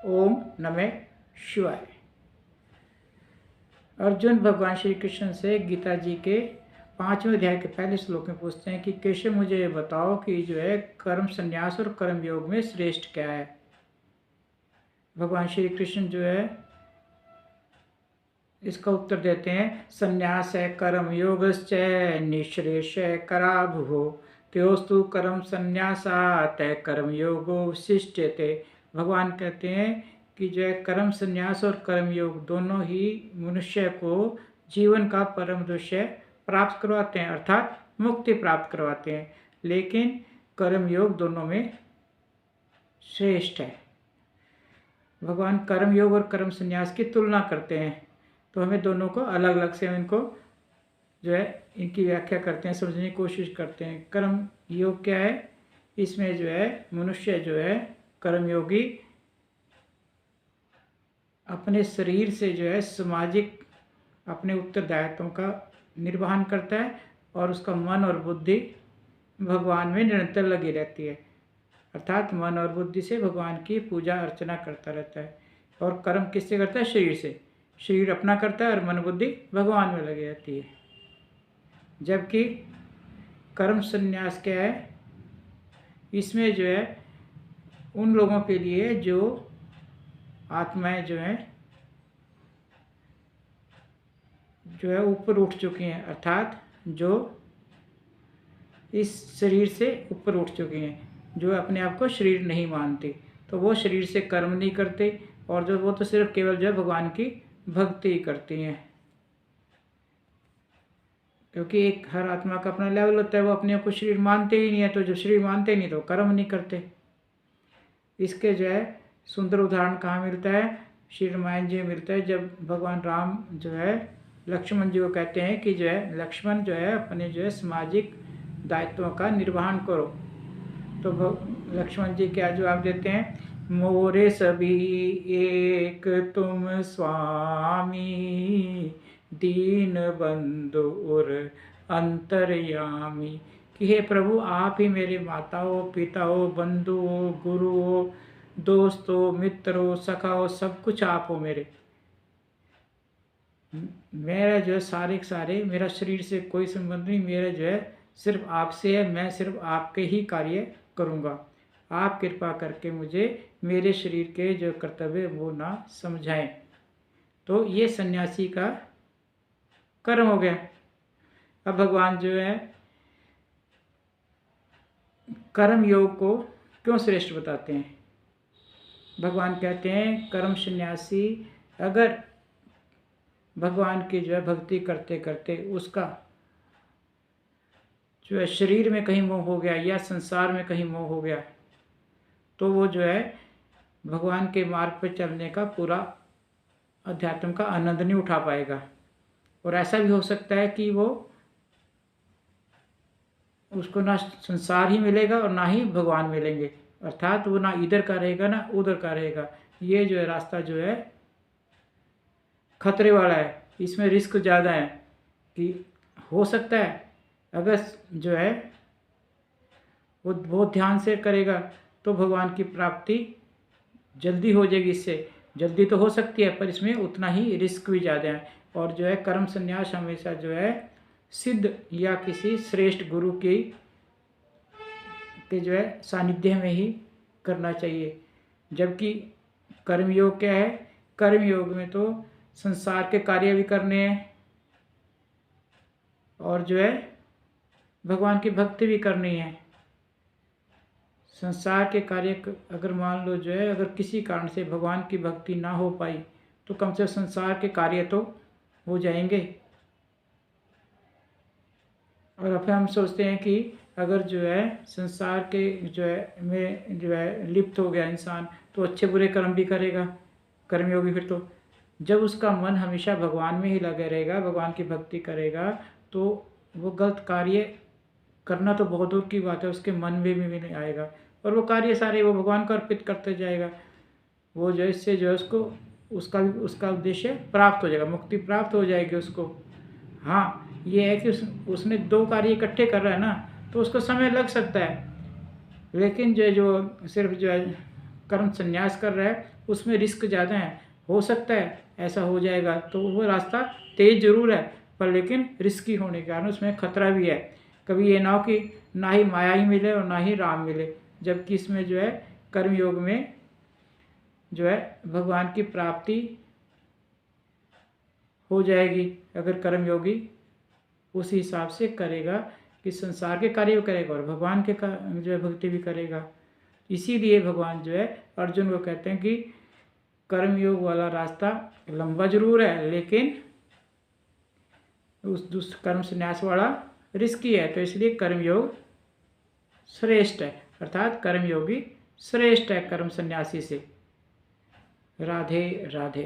ओम नमः शिवाय। अर्जुन भगवान श्री कृष्ण से गीता जी के 5वें अध्याय के पहले श्लोक में पूछते हैं कि केशव मुझे ये बताओ कि जो है कर्म संन्यास और कर्म योग में श्रेष्ठ क्या है। भगवान श्री कृष्ण जो है इसका उत्तर देते हैं, संन्यास है कर्म योगश्च निःश्रेष कराभुः त्योस्तु कर्म संन्यासात् कर्म योगो विशिष्यते। भगवान कहते हैं कि जो है कर्म संन्यास और कर्म योग दोनों ही मनुष्य को जीवन का परम दृश्य प्राप्त करवाते हैं, अर्थात मुक्ति प्राप्त करवाते हैं, लेकिन कर्म योग दोनों में श्रेष्ठ है। भगवान कर्म योग और कर्म संन्यास की तुलना करते हैं, तो हमें दोनों को अलग अलग से इनको जो है इनकी व्याख्या करते हैं, समझने की कोशिश करते हैं। कर्म योग क्या है? इसमें जो है मनुष्य जो है कर्मयोगी अपने शरीर से जो है सामाजिक अपने उत्तरदायित्वों का निर्वहन करता है और उसका मन और बुद्धि भगवान में निरंतर लगी रहती है, अर्थात मन और बुद्धि से भगवान की पूजा अर्चना करता रहता है। और कर्म किससे करता है? शरीर से। शरीर अपना करता है और मन बुद्धि भगवान में लगी रहती है। जबकि कर्म संन्यास क्या है? इसमें जो है उन लोगों के लिए जो आत्माएं जो है ऊपर उठ चुकी हैं, अर्थात जो इस शरीर से ऊपर उठ चुकी हैं, जो अपने आप को शरीर नहीं मानती, तो वो शरीर से कर्म नहीं करते और जो वो तो सिर्फ केवल जो है भगवान की भक्ति करती हैं। क्योंकि एक हर आत्मा का अपना लेवल होता है, वो अपने आप को शरीर मानते ही नहीं है, तो जब शरीर मानते नहीं तो कर्म नहीं करते। इसके जो है सुंदर उदाहरण कहाँ मिलता है? श्री रामायण जी में मिलता है, जब भगवान राम जो है लक्ष्मण जी को कहते हैं कि जो है लक्ष्मण जो है अपने जो है सामाजिक दायित्वों का निर्वहन करो, तो लक्ष्मण जी क्या जवाब देते हैं? मोरे सभी एक तुम स्वामी दीन बंधु और अंतर्यामी, कि हे प्रभु आप ही मेरे माता हो, पिता हो, बंधु हो, गुरु हो, दोस्त हो, मित्र हो, सखा हो, सब कुछ आप हो मेरे। मेरा जो है सारे मेरा शरीर से कोई संबंध नहीं, मेरा जो है सिर्फ आपसे है, मैं सिर्फ आपके ही कार्य करूँगा। आप कृपा करके मुझे मेरे शरीर के जो कर्तव्य वो ना समझाएं। तो ये सन्यासी का कर्म हो गया। अब भगवान जो है कर्म योग को क्यों श्रेष्ठ बताते हैं? भगवान कहते हैं कर्म सन्यासी अगर भगवान की जो है भक्ति करते करते उसका जो है शरीर में कहीं मोह हो गया या संसार में कहीं मोह हो गया, तो वो जो है भगवान के मार्ग पर चलने का पूरा अध्यात्म का आनंद नहीं उठा पाएगा। और ऐसा भी हो सकता है कि वो उसको ना संसार ही मिलेगा और ना ही भगवान मिलेंगे, अर्थात वो ना इधर का रहेगा ना उधर का रहेगा। ये जो है रास्ता जो है खतरे वाला है, इसमें रिस्क ज़्यादा है कि हो सकता है अगर जो है वो बहुत ध्यान से करेगा तो भगवान की प्राप्ति जल्दी हो जाएगी। इससे जल्दी तो हो सकती है पर इसमें उतना ही रिस्क भी ज़्यादा है। और जो है कर्म संन्यास हमेशा जो है सिद्ध या किसी श्रेष्ठ गुरु के जो है सानिध्य में ही करना चाहिए। जबकि कर्मयोग क्या है? कर्मयोग में तो संसार के कार्य भी करने हैं और जो है भगवान की भक्ति भी करनी है। संसार के कार्य अगर मान लो जो है अगर किसी कारण से भगवान की भक्ति ना हो पाई तो कम से कम संसार के कार्य तो हो जाएंगे। और अब हम सोचते हैं कि अगर जो है संसार के जो है में जो है लिप्त हो गया इंसान तो अच्छे बुरे कर्म भी करेगा कर्मयोगी। फिर तो जब उसका मन हमेशा भगवान में ही लगा रहेगा, भगवान की भक्ति करेगा, तो वो गलत कार्य करना तो बहुत दूर की बात है, उसके मन में भी नहीं आएगा और वो कार्य सारे वो भगवान को अर्पित करते जाएगा। वो जो इससे जो है उसको उसका उद्देश्य प्राप्त हो जाएगा, मुक्ति प्राप्त हो जाएगी उसको। हाँ, ये है कि उसने दो कार्य इकट्ठे कर रहा है ना, तो उसको समय लग सकता है, लेकिन जो सिर्फ जो है कर्म संन्यास कर रहा है उसमें रिस्क ज़्यादा है, हो सकता है ऐसा हो जाएगा, तो वो रास्ता तेज जरूर है पर लेकिन रिस्की होने के कारण उसमें खतरा भी है। कभी ये ना हो कि ना ही माया ही मिले और ना ही राम मिले, जबकि इसमें जो है कर्मयोग में जो है भगवान की प्राप्ति हो जाएगी अगर कर्मयोगी उसी हिसाब से करेगा कि संसार के कार्य भी करेगा और भगवान के जो है भक्ति भी करेगा। इसीलिए भगवान जो है अर्जुन को कहते हैं कि कर्मयोग वाला रास्ता लंबा जरूर है लेकिन उस कर्म संन्यास वाला रिस्की है, तो इसलिए कर्मयोग श्रेष्ठ है, अर्थात कर्मयोगी श्रेष्ठ है कर्म संन्यासी से। राधे राधे।